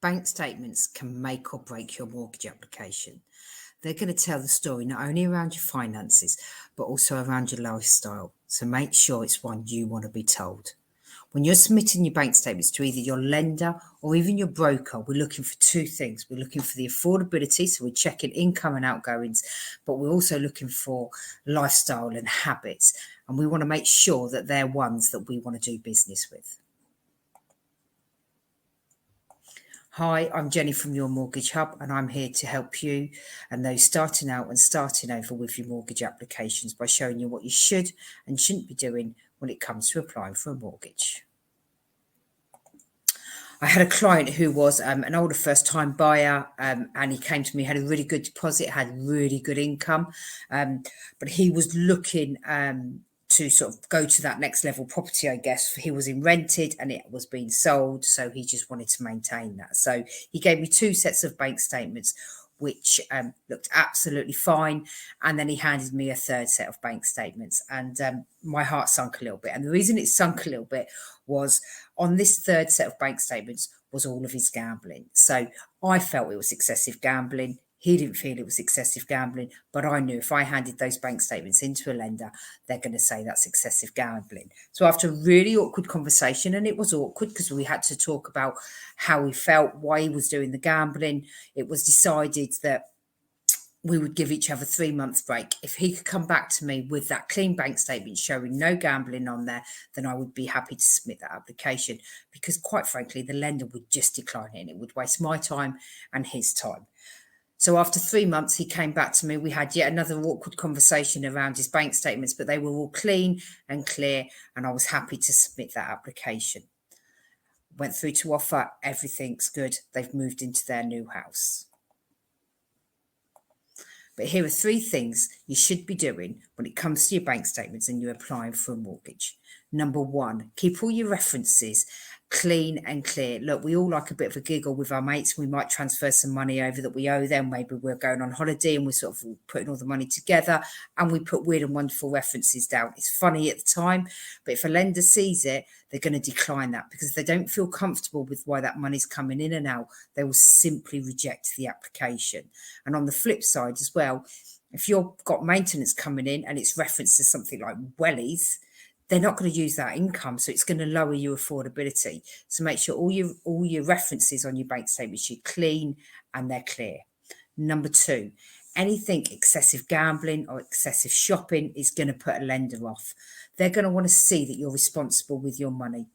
Bank statements can make or break your mortgage application. They're going to tell the story not only around your finances, but also around your lifestyle. So make sure it's one you want to be told. When you're submitting your bank statements to either your lender or even your broker, we're looking for two things. We're looking for the affordability, so we're checking income and outgoings, but we're also looking for lifestyle and habits. And we want to make sure that they're ones that we want to do business with. Hi, I'm Jenny from Your Mortgage Hub, and I'm here to help you and those starting out and starting over with your mortgage applications by showing you what you should and shouldn't be doing when it comes to applying for a mortgage. I had a client who was an older first-time buyer, and he came to me, had a really good deposit, had really good income, but he was looking to sort of go to that next level property, I guess. He was in rented and it was being sold, so he just wanted to maintain that. So he gave me two sets of bank statements, which looked absolutely fine. And then he handed me a third set of bank statements, and my heart sunk a little bit. And the reason it sunk a little bit was on this third set of bank statements was all of his gambling. So I felt it was excessive gambling. He didn't feel it was excessive gambling, but I knew if I handed those bank statements into a lender, they're going to say that's excessive gambling. So after a really awkward conversation, and it was awkward because we had to talk about how he felt, why he was doing the gambling, it was decided that we would give each other 3 months break. If he could come back to me with that clean bank statement showing no gambling on there, then I would be happy to submit that application, because quite frankly, the lender would just decline it and it would waste my time and his time. So after 3 months, he came back to me. We had yet another awkward conversation around his bank statements, but they were all clean and clear, and I was happy to submit that application. Went through to offer, everything's good. They've moved into their new house. But here are 3 things you should be doing when it comes to your bank statements and you're applying for a mortgage. Number 1, keep all your references clean and clear. Look, we all like a bit of a giggle with our mates. We might transfer some money over that we owe them. Maybe we're going on holiday and we're sort of putting all the money together and we put weird and wonderful references down. It's funny at the time, but if a lender sees it, they're going to decline that, because if they don't feel comfortable with why that money's coming in and out, they will simply reject the application. And on the flip side as well, if you've got maintenance coming in and it's referenced to something like wellies, they're not going to use that income, so it's going to lower your affordability. So make sure all your references on your bank statements are clean and they're clear. Number 2, anything excessive gambling or excessive shopping is going to put a lender off. They're going to want to see that you're responsible with your money.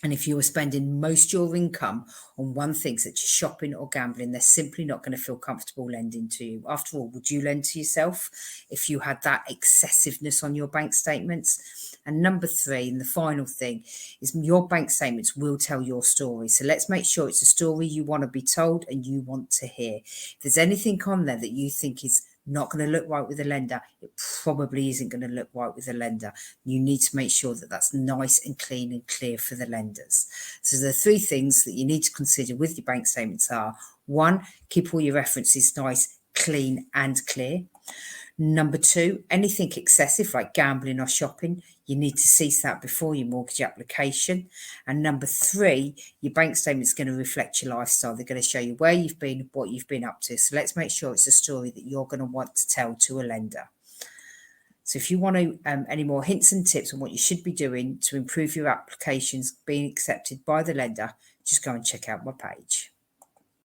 And if you were spending most of your income on one thing, such as shopping or gambling, they're simply not going to feel comfortable lending to you. After all, would you lend to yourself if you had that excessiveness on your bank statements? And number 3, and the final thing, is your bank statements will tell your story. So let's make sure it's a story you want to be told and you want to hear. If there's anything on there that you think is not going to look right with a lender, it probably isn't going to look right with a lender. You need to make sure that that's nice and clean and clear for the lenders. So the 3 things that you need to consider with your bank statements are: 1, keep all your references nice, clean and clear. Number 2, anything excessive like gambling or shopping, you need to cease that before your mortgage application. And number 3, your bank statement is going to reflect your lifestyle. They're going to show you where you've been, what you've been up to. So let's make sure it's a story that you're going to want to tell to a lender. So if you want to, any more hints and tips on what you should be doing to improve your applications being accepted by the lender, just go and check out my page.